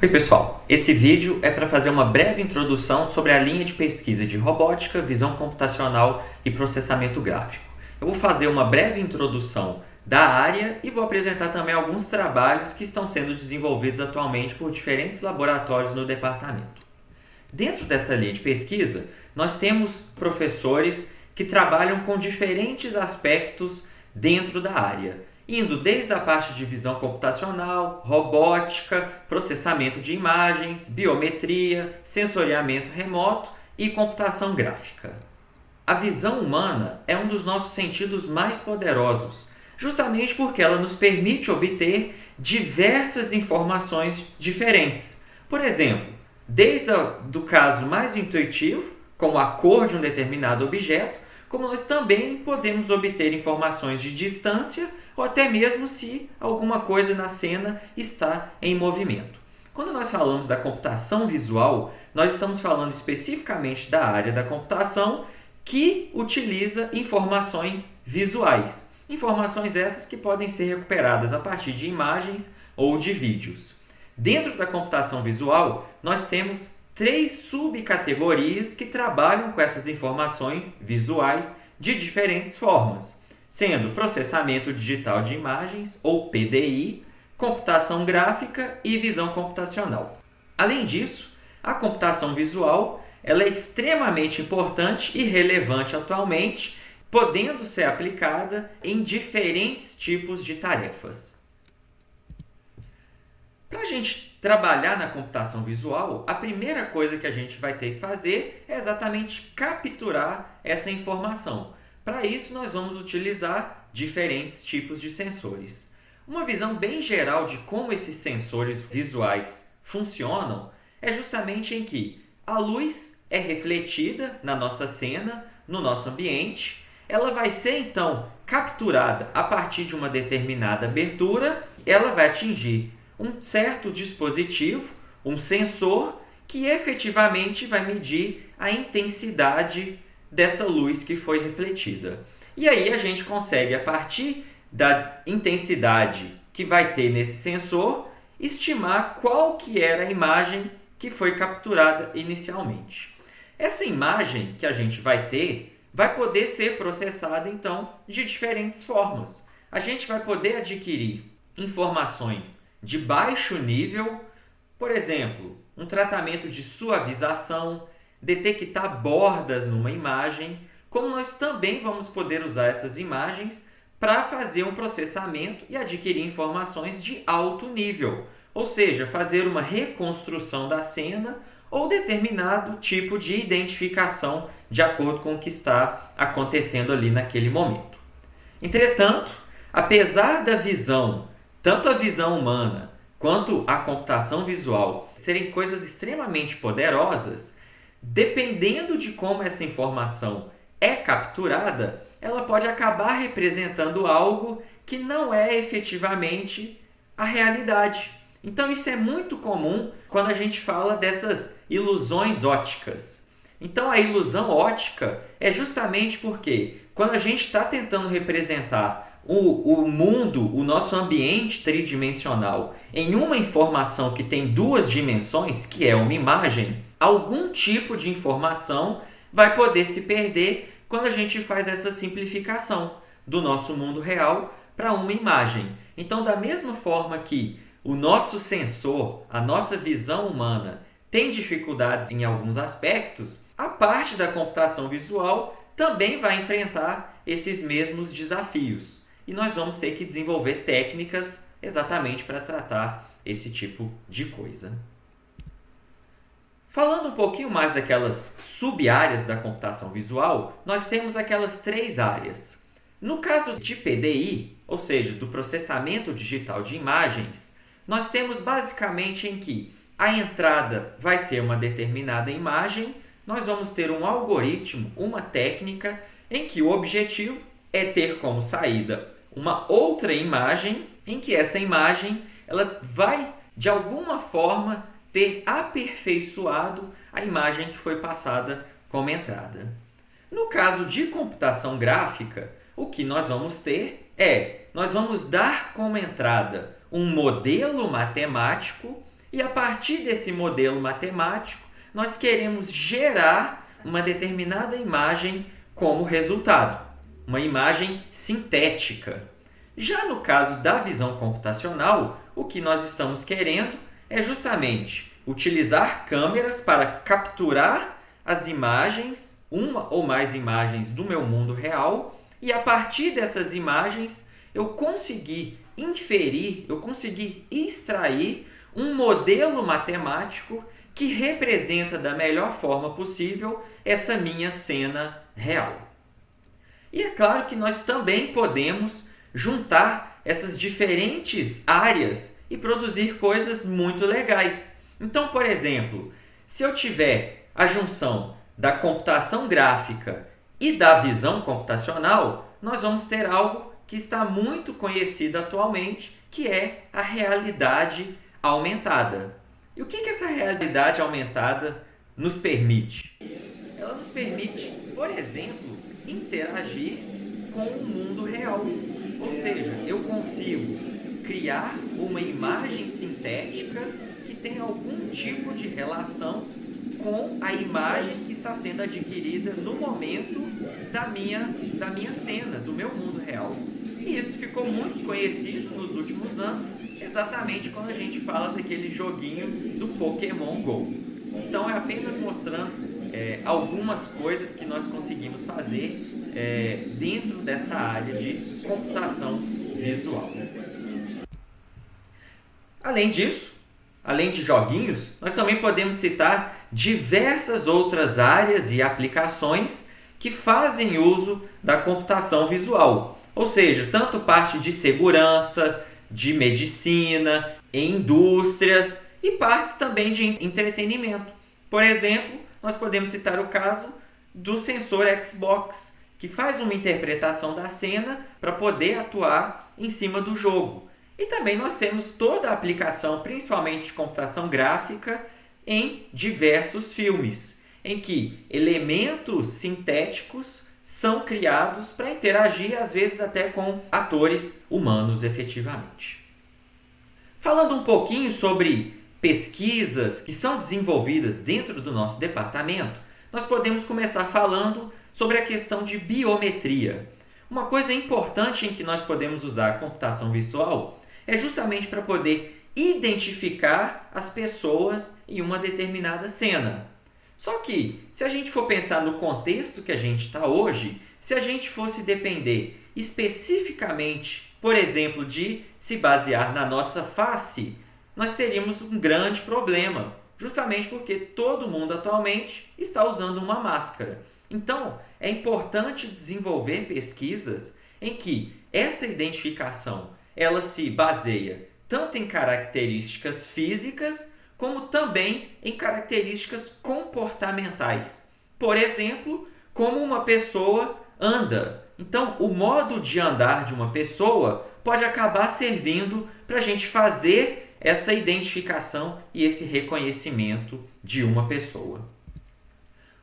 Oi pessoal, esse vídeo é para fazer uma breve introdução sobre a linha de pesquisa de robótica, visão computacional e processamento gráfico. Eu vou fazer uma breve introdução da área e vou apresentar também alguns trabalhos que estão sendo desenvolvidos atualmente por diferentes laboratórios no departamento. Dentro dessa linha de pesquisa, nós temos professores que trabalham com diferentes aspectos dentro da área, indo desde a parte de visão computacional, robótica, processamento de imagens, biometria, sensoriamento remoto e computação gráfica. A visão humana é um dos nossos sentidos mais poderosos, justamente porque ela nos permite obter diversas informações diferentes. Por exemplo, desde o caso mais intuitivo, como a cor de um determinado objeto, como nós também podemos obter informações de distância ou até mesmo se alguma coisa na cena está em movimento. Quando nós falamos da computação visual, nós estamos falando especificamente da área da computação que utiliza informações visuais. Informações essas que podem ser recuperadas a partir de imagens ou de vídeos. Dentro da computação visual, nós temos 3 subcategorias que trabalham com essas informações visuais de diferentes formas, sendo processamento digital de imagens, ou PDI, computação gráfica e visão computacional. Além disso, a computação visual ela é extremamente importante e relevante atualmente, podendo ser aplicada em diferentes tipos de tarefas. Para a gente trabalhar na computação visual, a primeira coisa que a gente vai ter que fazer é exatamente capturar essa informação. Para isso, nós vamos utilizar diferentes tipos de sensores. Uma visão bem geral de como esses sensores visuais funcionam é justamente em que a luz é refletida na nossa cena, no nosso ambiente. Ela vai ser, então, capturada a partir de uma determinada abertura. Ela vai atingir um certo dispositivo, um sensor, que efetivamente vai medir a intensidade dessa luz que foi refletida. E aí a gente consegue, a partir da intensidade que vai ter nesse sensor, estimar qual que era a imagem que foi capturada inicialmente. Essa imagem que a gente vai ter vai poder ser processada, então, de diferentes formas. A gente vai poder adquirir informações de baixo nível, por exemplo, um tratamento de suavização, detectar bordas numa imagem, como nós também vamos poder usar essas imagens para fazer um processamento e adquirir informações de alto nível, ou seja, fazer uma reconstrução da cena ou determinado tipo de identificação de acordo com o que está acontecendo ali naquele momento. Entretanto, apesar da visão, tanto a visão humana quanto a computação visual serem coisas extremamente poderosas, dependendo de como essa informação é capturada, ela pode acabar representando algo que não é efetivamente a realidade. Então isso é muito comum quando a gente fala dessas ilusões óticas. Então a ilusão ótica é justamente porque quando a gente está tentando representar o mundo, o nosso ambiente tridimensional em uma informação que tem 2 dimensões, que é uma imagem, algum tipo de informação vai poder se perder quando a gente faz essa simplificação do nosso mundo real para uma imagem. Então, da mesma forma que o nosso sensor, a nossa visão humana, tem dificuldades em alguns aspectos, a parte da computação visual também vai enfrentar esses mesmos desafios. E nós vamos ter que desenvolver técnicas exatamente para tratar esse tipo de coisa. Falando um pouquinho mais daquelas sub-áreas da computação visual, nós temos aquelas 3 áreas. No caso de PDI, ou seja, do processamento digital de imagens, nós temos basicamente em que a entrada vai ser uma determinada imagem, nós vamos ter um algoritmo, uma técnica, em que o objetivo é ter como saída uma outra imagem, em que essa imagem ela vai, de alguma forma, ter aperfeiçoado a imagem que foi passada como entrada. No caso de computação gráfica, o que nós vamos ter nós vamos dar como entrada um modelo matemático E a partir desse modelo matemático, nós queremos gerar uma determinada imagem como resultado, uma imagem sintética. Já no caso da visão computacional, o que nós estamos querendo é justamente utilizar câmeras para capturar as imagens, uma ou mais imagens do meu mundo real, e a partir dessas imagens eu conseguir inferir, eu conseguir extrair um modelo matemático que representa da melhor forma possível essa minha cena real. E é claro que nós também podemos juntar essas diferentes áreas e produzir coisas muito legais. Então, por exemplo, se eu tiver a junção da computação gráfica e da visão computacional, nós vamos ter algo que está muito conhecido atualmente, que é a realidade aumentada. E o que essa realidade aumentada nos permite? Ela nos permite, por exemplo, interagir com o mundo real. Ou seja, eu consigo criar uma imagem sintética que tem algum tipo de relação com a imagem que está sendo adquirida no momento da minha cena, do meu mundo real. E isso ficou muito conhecido nos últimos anos, exatamente quando a gente fala daquele joguinho do Pokémon GO. Então é apenas mostrando algumas coisas que nós conseguimos fazer dentro dessa área de computação visual. Além disso, além de joguinhos, nós também podemos citar diversas outras áreas e aplicações que fazem uso da computação visual. Ou seja, tanto parte de segurança, de medicina, em indústrias e partes também de entretenimento. Por exemplo, nós podemos citar o caso do sensor Xbox, que faz uma interpretação da cena para poder atuar em cima do jogo. E também nós temos toda a aplicação, principalmente de computação gráfica, em diversos filmes, em que elementos sintéticos são criados para interagir, às vezes até com atores humanos efetivamente. Falando um pouquinho sobre pesquisas que são desenvolvidas dentro do nosso departamento, nós podemos começar falando sobre a questão de biometria. Uma coisa importante em que nós podemos usar a computação visual é justamente para poder identificar as pessoas em uma determinada cena. Só que, se a gente for pensar no contexto que a gente está hoje, se a gente fosse depender especificamente, por exemplo, de se basear na nossa face, nós teríamos um grande problema, justamente porque todo mundo atualmente está usando uma máscara. Então, é importante desenvolver pesquisas em que essa identificação ela se baseia tanto em características físicas, como também em características comportamentais. Por exemplo, como uma pessoa anda. Então, o modo de andar de uma pessoa pode acabar servindo para a gente fazer essa identificação e esse reconhecimento de uma pessoa.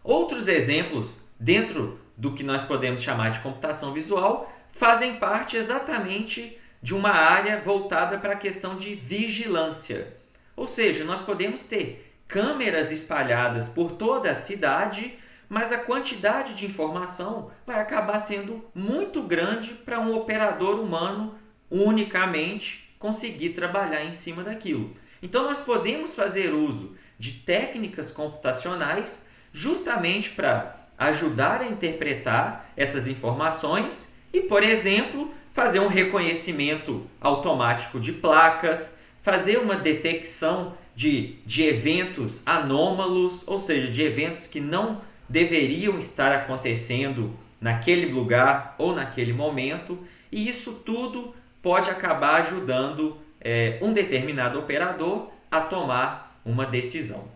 Outros exemplos dentro do que nós podemos chamar de computação visual fazem parte exatamente de uma área voltada para a questão de vigilância. Ou seja, nós podemos ter câmeras espalhadas por toda a cidade, mas a quantidade de informação vai acabar sendo muito grande para um operador humano unicamente conseguir trabalhar em cima daquilo. Então, nós podemos fazer uso de técnicas computacionais justamente para ajudar a interpretar essas informações e, por exemplo, fazer um reconhecimento automático de placas, fazer uma detecção de eventos anômalos, ou seja, de eventos que não deveriam estar acontecendo naquele lugar ou naquele momento, e isso tudo pode acabar ajudando um determinado operador a tomar uma decisão.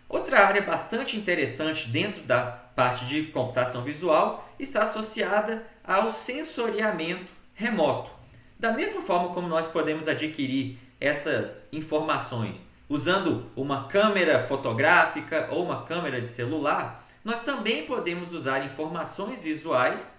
Outra área bastante interessante dentro da parte de computação visual está associada ao sensoriamento remoto. Da mesma forma como nós podemos adquirir essas informações usando uma câmera fotográfica ou uma câmera de celular, nós também podemos usar informações visuais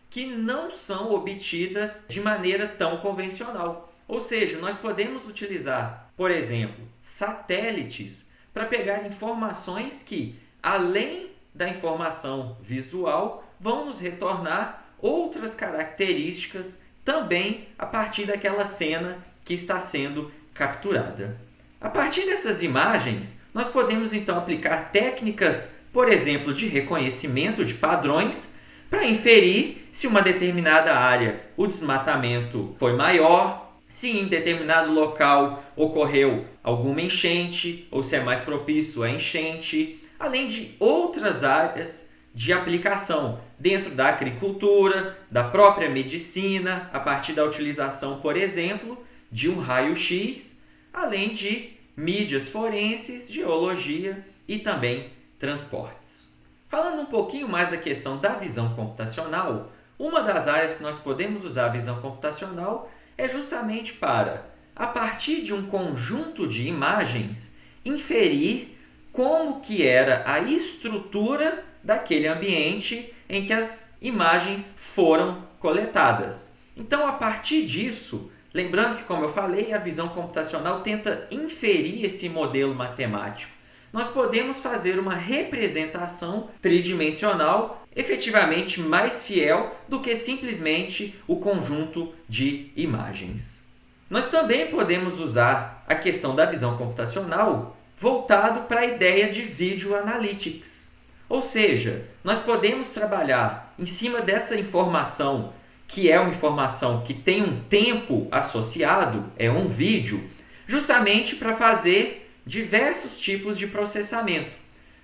que não são obtidas de maneira tão convencional. Ou seja, nós podemos utilizar, por exemplo, satélites, para pegar informações que, além da informação visual, vão nos retornar outras características também a partir daquela cena que está sendo capturada. A partir dessas imagens, nós podemos então aplicar técnicas, por exemplo, de reconhecimento de padrões, para inferir se uma determinada área o desmatamento foi maior, se em determinado local ocorreu alguma enchente ou se é mais propício a enchente, além de outras áreas de aplicação dentro da agricultura, da própria medicina, a partir da utilização, por exemplo, de um raio-x, além de mídias forenses, geologia e também transportes. Falando um pouquinho mais da questão da visão computacional, uma das áreas que nós podemos usar a visão computacional é justamente para, a partir de um conjunto de imagens, inferir como que era a estrutura daquele ambiente em que as imagens foram coletadas. Então, a partir disso, lembrando que, como eu falei, a visão computacional tenta inferir esse modelo matemático. Nós podemos fazer uma representação tridimensional efetivamente mais fiel do que simplesmente o conjunto de imagens. Nós também podemos usar a questão da visão computacional voltado para a ideia de Video Analytics. Ou seja, nós podemos trabalhar em cima dessa informação, que é uma informação que tem um tempo associado, é um vídeo, justamente para fazer diversos tipos de processamento.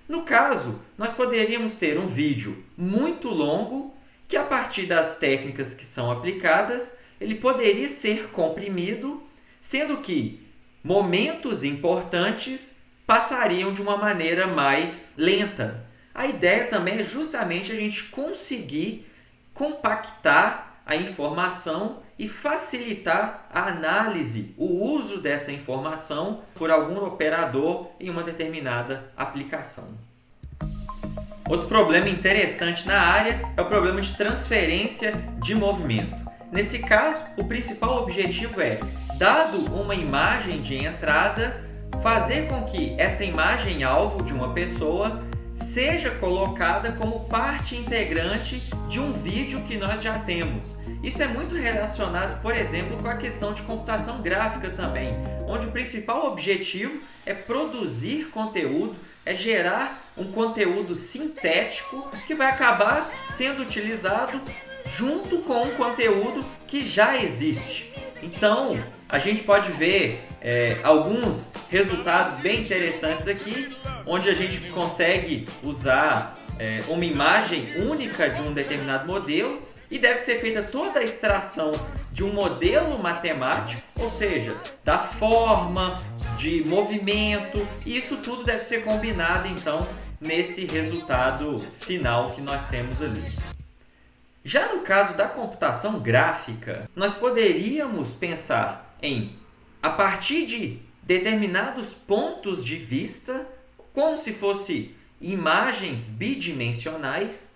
No caso, nós poderíamos ter um vídeo muito longo, que a partir das técnicas que são aplicadas, ele poderia ser comprimido, sendo que momentos importantes passariam de uma maneira mais lenta. A ideia também é justamente a gente conseguir compactar a informação e facilitar a análise, o uso dessa informação por algum operador em uma determinada aplicação. Outro problema interessante na área é o problema de transferência de movimento. Nesse caso, o principal objetivo é, dado uma imagem de entrada, fazer com que essa imagem alvo de uma pessoa seja colocada como parte integrante de um vídeo que nós já temos. Isso é muito relacionado, por exemplo, com a questão de computação gráfica também, onde o principal objetivo é produzir conteúdo, é gerar um conteúdo sintético que vai acabar sendo utilizado junto com um conteúdo que já existe. Então, a gente pode ver alguns resultados bem interessantes aqui, onde a gente consegue usar uma imagem única de um determinado modelo e deve ser feita toda a extração de um modelo matemático, ou seja, da forma, de movimento, e isso tudo deve ser combinado então nesse resultado final que nós temos ali. Já no caso da computação gráfica, nós poderíamos pensar em, a partir de determinados pontos de vista, como se fossem imagens bidimensionais,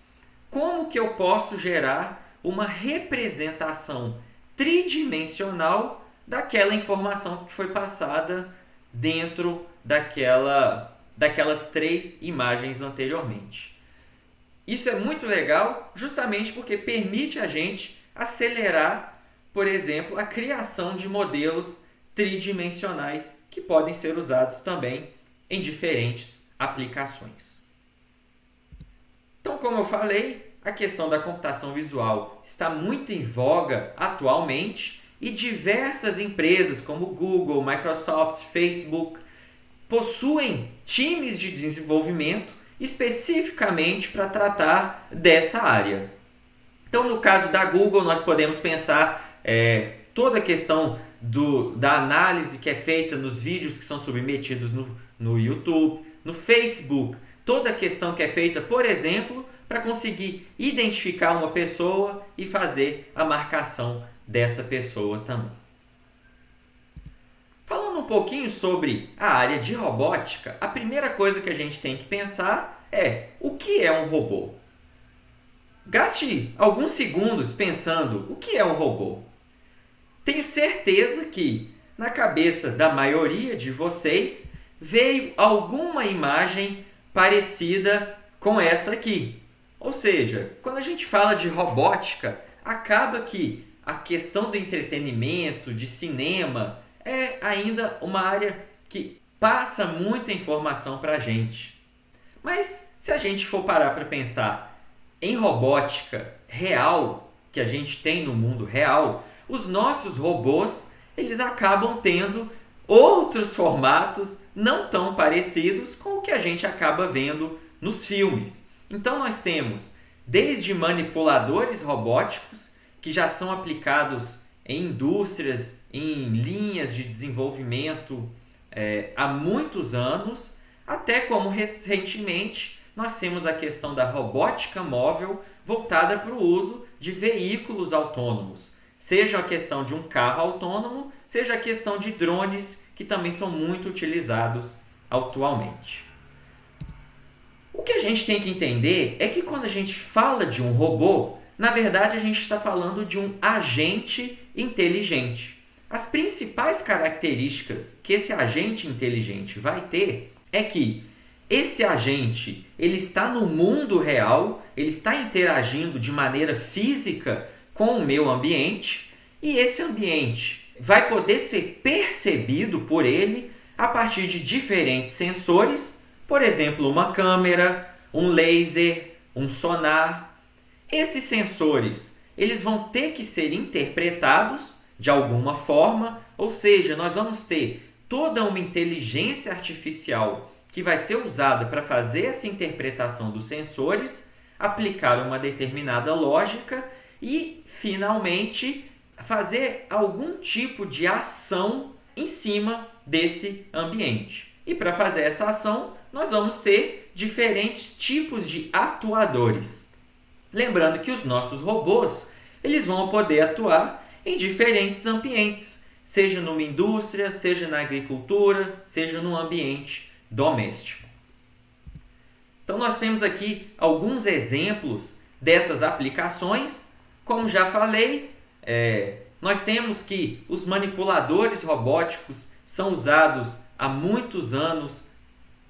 como que eu posso gerar uma representação tridimensional daquela informação que foi passada dentro daquelas três imagens anteriormente. Isso é muito legal justamente porque permite a gente acelerar, por exemplo, a criação de modelos tridimensionais que podem ser usados também em diferentes aplicações. Então, como eu falei, a questão da computação visual está muito em voga atualmente e diversas empresas como Google, Microsoft, Facebook possuem times de desenvolvimento especificamente para tratar dessa área. Então, no caso da Google, nós podemos pensar toda a questão da análise que é feita nos vídeos que são submetidos no YouTube, no Facebook, toda a questão que é feita, por exemplo, para conseguir identificar uma pessoa e fazer a marcação dessa pessoa também. Falando um pouquinho sobre a área de robótica, a primeira coisa que a gente tem que pensar é: o que é um robô? Gaste alguns segundos pensando o que é um robô. Tenho certeza que na cabeça da maioria de vocês veio alguma imagem parecida com essa aqui. Ou seja, quando a gente fala de robótica, acaba que a questão do entretenimento, de cinema, é ainda uma área que passa muita informação para a gente. Mas se a gente for parar para pensar em robótica real, que a gente tem no mundo real, os nossos robôs eles acabam tendo outros formatos não tão parecidos com o que a gente acaba vendo nos filmes. Então nós temos desde manipuladores robóticos, que já são aplicados em indústrias, em linhas de desenvolvimento há muitos anos, até como recentemente nós temos a questão da robótica móvel voltada para o uso de veículos autônomos. Seja a questão de um carro autônomo, seja a questão de drones, que também são muito utilizados atualmente. O que a gente tem que entender é que quando a gente fala de um robô, na verdade a gente está falando de um agente inteligente. As principais características que esse agente inteligente vai ter é que esse agente ele está no mundo real, ele está interagindo de maneira física com o meio ambiente e esse ambiente vai poder ser percebido por ele a partir de diferentes sensores, por exemplo, uma câmera, um laser, um sonar. Esses sensores eles vão ter que ser interpretados de alguma forma, ou seja, nós vamos ter toda uma inteligência artificial que vai ser usada para fazer essa interpretação dos sensores, aplicar uma determinada lógica e, finalmente, fazer algum tipo de ação em cima desse ambiente. E para fazer essa ação, nós vamos ter diferentes tipos de atuadores. Lembrando que os nossos robôs eles vão poder atuar em diferentes ambientes, seja numa indústria, seja na agricultura, seja no ambiente doméstico. Então nós temos aqui alguns exemplos dessas aplicações. Como já falei, nós temos que os manipuladores robóticos são usados há muitos anos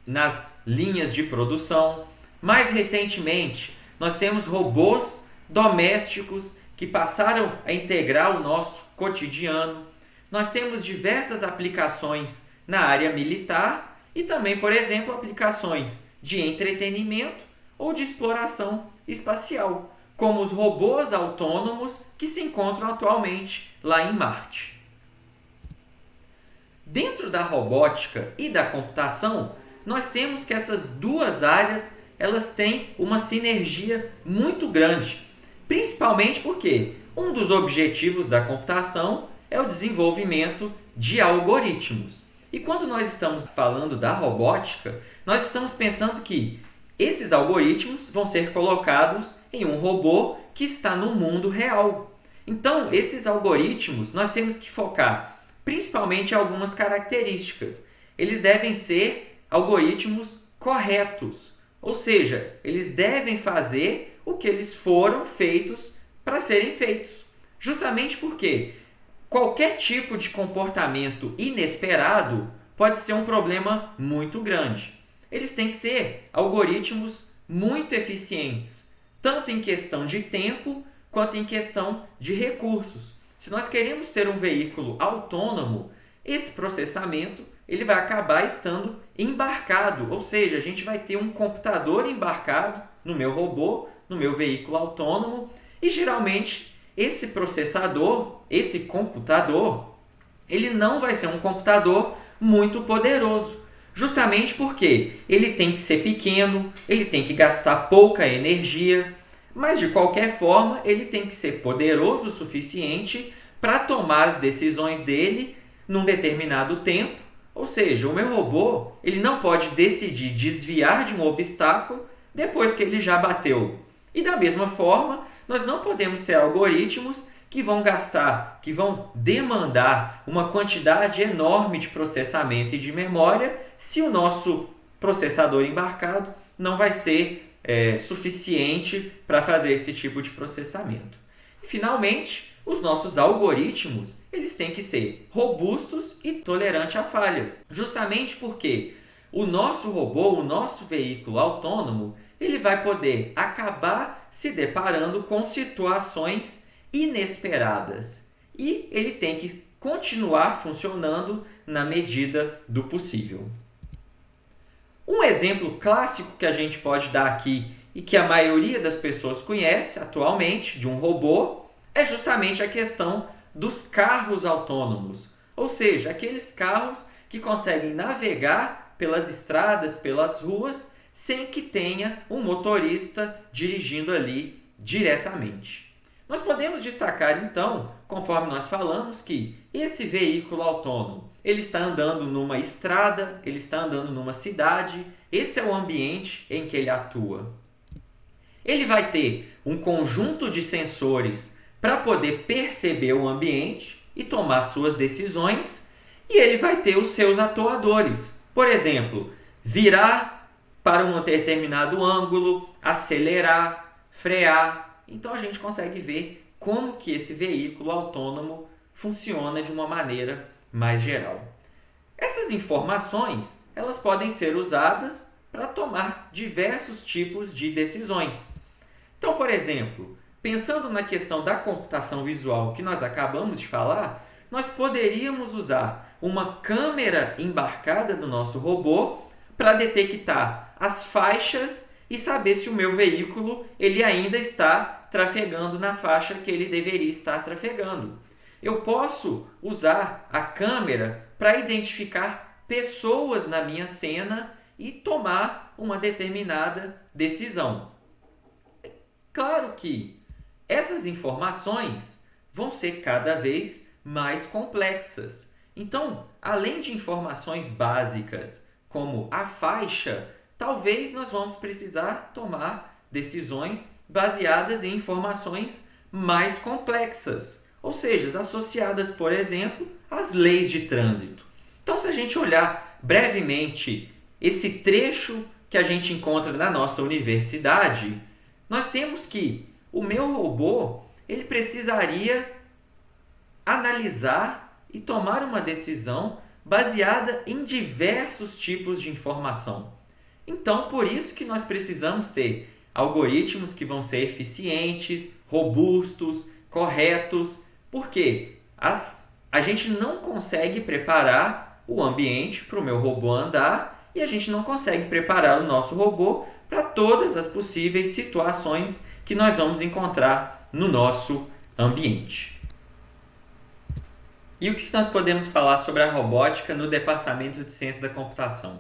nas linhas de produção. Mais recentemente, nós temos robôs domésticos que passaram a integrar o nosso cotidiano. Nós temos diversas aplicações na área militar e também, por exemplo, aplicações de entretenimento ou de exploração espacial, como os robôs autônomos que se encontram atualmente lá em Marte. Dentro da robótica e da computação, nós temos que essas duas áreas elas têm uma sinergia muito grande, principalmente porque um dos objetivos da computação é o desenvolvimento de algoritmos. E quando nós estamos falando da robótica, nós estamos pensando que esses algoritmos vão ser colocados em um robô que está no mundo real. Então, esses algoritmos, nós temos que focar principalmente em algumas características. Eles devem ser algoritmos corretos, ou seja, eles devem fazer o que eles foram feitos para serem feitos. Justamente porque qualquer tipo de comportamento inesperado pode ser um problema muito grande. Eles têm que ser algoritmos muito eficientes, tanto em questão de tempo quanto em questão de recursos. Se nós queremos ter um veículo autônomo, esse processamento ele vai acabar estando embarcado, ou seja, a gente vai ter um computador embarcado no meu robô, no meu veículo autônomo, e geralmente esse processador, esse computador, ele não vai ser um computador muito poderoso, justamente porque ele tem que ser pequeno, ele tem que gastar pouca energia, mas de qualquer forma ele tem que ser poderoso o suficiente para tomar as decisões dele num determinado tempo. Ou seja, o meu robô ele não pode decidir desviar de um obstáculo depois que ele já bateu. E da mesma forma, nós não podemos ter algoritmos que vão gastar, que vão demandar uma quantidade enorme de processamento e de memória se o nosso processador embarcado não vai ser suficiente para fazer esse tipo de processamento. E, finalmente, os nossos algoritmos eles têm que ser robustos e tolerantes a falhas. Justamente porque o nosso robô, o nosso veículo autônomo, ele vai poder acabar se deparando com situações inesperadas. E ele tem que continuar funcionando na medida do possível. Um exemplo clássico que a gente pode dar aqui e que a maioria das pessoas conhece atualmente de um robô é justamente a questão dos carros autônomos, ou seja, aqueles carros que conseguem navegar pelas estradas, pelas ruas, sem que tenha um motorista dirigindo ali diretamente. Nós podemos destacar então, conforme nós falamos, que esse veículo autônomo ele está andando numa estrada, ele está andando numa cidade, esse é o ambiente em que ele atua. Ele vai ter um conjunto de sensores para poder perceber o ambiente e tomar suas decisões, e ele vai ter os seus atuadores. Por exemplo, virar para um determinado ângulo, acelerar, frear. Então a gente consegue ver como que esse veículo autônomo funciona de uma maneira mais geral. Essas informações, elas podem ser usadas para tomar diversos tipos de decisões. Então, por exemplo, pensando na questão da computação visual que nós acabamos de falar, nós poderíamos usar uma câmera embarcada no nosso robô para detectar as faixas e saber se o meu veículo ele ainda está trafegando na faixa que ele deveria estar trafegando. Eu posso usar a câmera para identificar pessoas na minha cena e tomar uma determinada decisão. Claro que essas informações vão ser cada vez mais complexas. Então, além de informações básicas como a faixa, talvez nós vamos precisar tomar decisões baseadas em informações mais complexas, ou seja, associadas, por exemplo, às leis de trânsito. Então, se a gente olhar brevemente esse trecho que a gente encontra na nossa universidade, nós temos que o meu robô ele precisaria analisar e tomar uma decisão baseada em diversos tipos de informação. Então, por isso que nós precisamos ter algoritmos que vão ser eficientes, robustos, corretos, porque a gente não consegue preparar o ambiente para o meu robô andar e a gente não consegue preparar o nosso robô para todas as possíveis situações que nós vamos encontrar no nosso ambiente. E o que nós podemos falar sobre a robótica no Departamento de Ciência da Computação?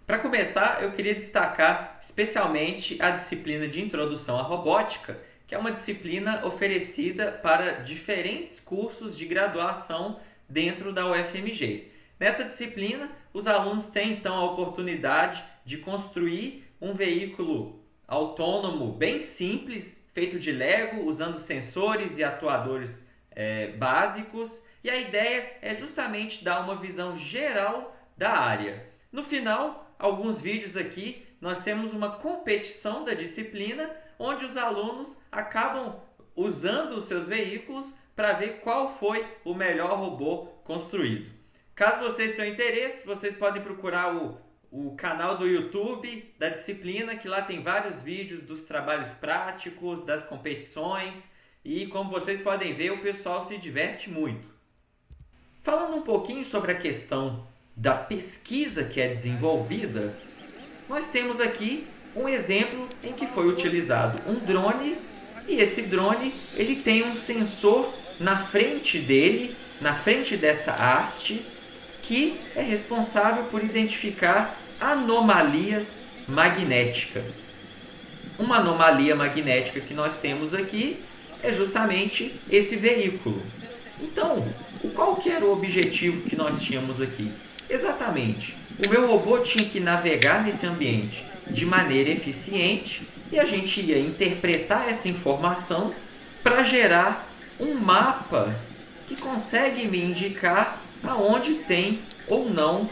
Para começar, eu queria destacar especialmente a disciplina de Introdução à Robótica, que é uma disciplina oferecida para diferentes cursos de graduação dentro da UFMG. Nessa disciplina, os alunos têm então a oportunidade de construir um veículo autônomo bem simples, feito de Lego, usando sensores e atuadores básicos. E a ideia é justamente dar uma visão geral da área. No final, alguns vídeos aqui, nós temos uma competição da disciplina, onde os alunos acabam usando os seus veículos para ver qual foi o melhor robô construído. Caso vocês tenham interesse, vocês podem procurar o canal do YouTube da disciplina, que lá tem vários vídeos dos trabalhos práticos, das competições, e como vocês podem ver, o pessoal se diverte muito. Falando um pouquinho sobre a questão da pesquisa que é desenvolvida, nós temos aqui um exemplo em que foi utilizado um drone, e esse drone ele tem um sensor na frente dele, na frente dessa haste, que é responsável por identificar anomalias magnéticas. Uma anomalia magnética que nós temos aqui é justamente esse veículo. Então, qual que era o objetivo que nós tínhamos aqui? Exatamente, o meu robô tinha que navegar nesse ambiente de maneira eficiente e a gente ia interpretar essa informação para gerar um mapa que consegue me indicar aonde tem ou não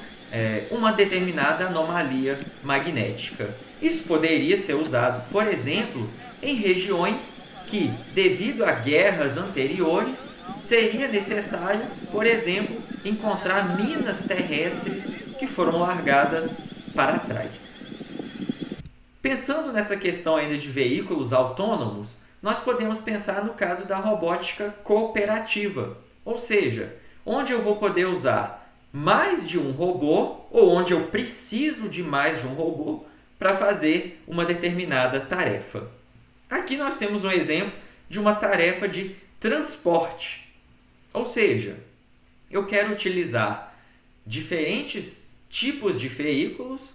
uma determinada anomalia magnética. Isso poderia ser usado, por exemplo, em regiões que, devido a guerras anteriores, seria necessário, por exemplo, encontrar minas terrestres que foram largadas para trás. Pensando nessa questão ainda de veículos autônomos, nós podemos pensar no caso da robótica cooperativa, ou seja, onde eu vou poder usar mais de um robô ou onde eu preciso de mais de um robô para fazer uma determinada tarefa. Aqui nós temos um exemplo de uma tarefa de transporte, ou seja, eu quero utilizar diferentes tipos de veículos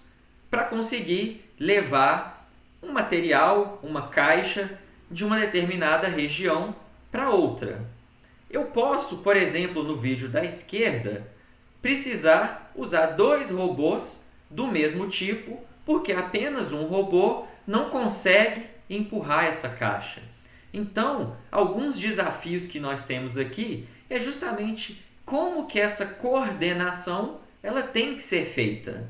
para conseguir levar um material, uma caixa de uma determinada região para outra. Eu posso, por exemplo, no vídeo da esquerda, precisar usar 2 robôs do mesmo tipo, porque apenas um robô não consegue empurrar essa caixa. Então, alguns desafios que nós temos aqui é justamente como que essa coordenação ela tem que ser feita.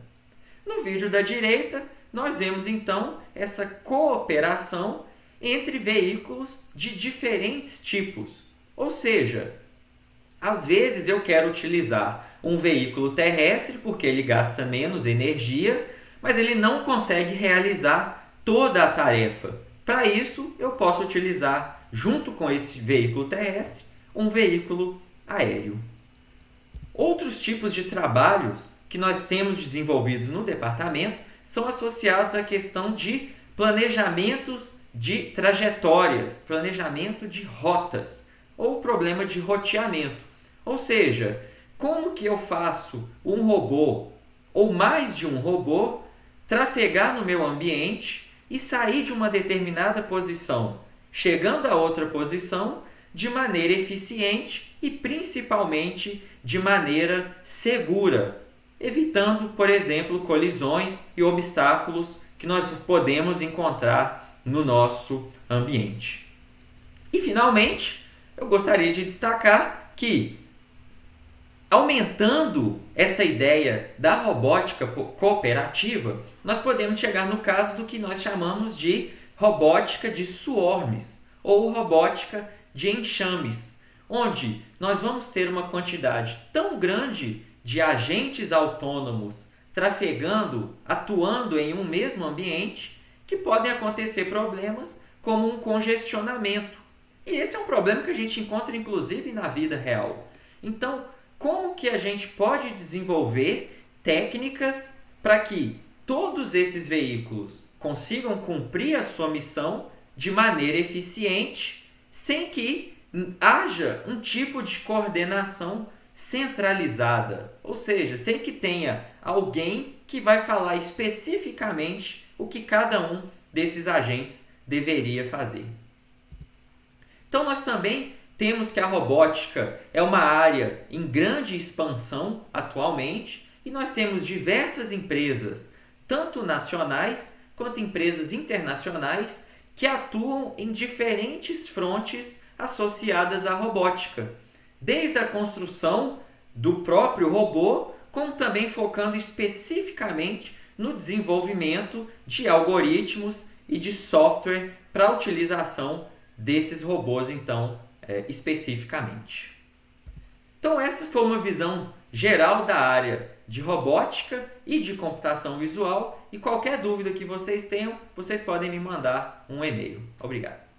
No vídeo da direita, nós vemos então essa cooperação entre veículos de diferentes tipos. Ou seja, às vezes eu quero utilizar um veículo terrestre porque ele gasta menos energia, mas ele não consegue realizar toda a tarefa. Para isso, eu posso utilizar, junto com esse veículo terrestre, um veículo aéreo. Outros tipos de trabalhos que nós temos desenvolvidos no departamento são associados à questão de planejamentos de trajetórias, planejamento de rotas ou problema de roteamento. Ou seja, como que eu faço um robô ou mais de um robô trafegar no meu ambiente e sair de uma determinada posição, chegando a outra posição de maneira eficiente e principalmente de maneira segura, evitando, por exemplo, colisões e obstáculos que nós podemos encontrar no nosso ambiente. E, finalmente, eu gostaria de destacar que, aumentando essa ideia da robótica cooperativa, nós podemos chegar no caso do que nós chamamos de robótica de swarms ou robótica de enxames, onde nós vamos ter uma quantidade tão grande de agentes autônomos trafegando, atuando em um mesmo ambiente, que podem acontecer problemas como um congestionamento. E esse é um problema que a gente encontra inclusive na vida real. Então, como que a gente pode desenvolver técnicas para que todos esses veículos consigam cumprir a sua missão de maneira eficiente, sem que haja um tipo de coordenação centralizada, ou seja, sem que tenha alguém que vai falar especificamente o que cada um desses agentes deveria fazer. Então, nós também temos que a robótica é uma área em grande expansão atualmente e nós temos diversas empresas, tanto nacionais quanto empresas internacionais, que atuam em diferentes frontes associadas à robótica, desde a construção do próprio robô, como também focando especificamente no desenvolvimento de algoritmos e de software para a utilização desses robôs, então, especificamente. Então, essa foi uma visão geral da área de robótica e de computação visual, e qualquer dúvida que vocês tenham, vocês podem me mandar um e-mail. Obrigado.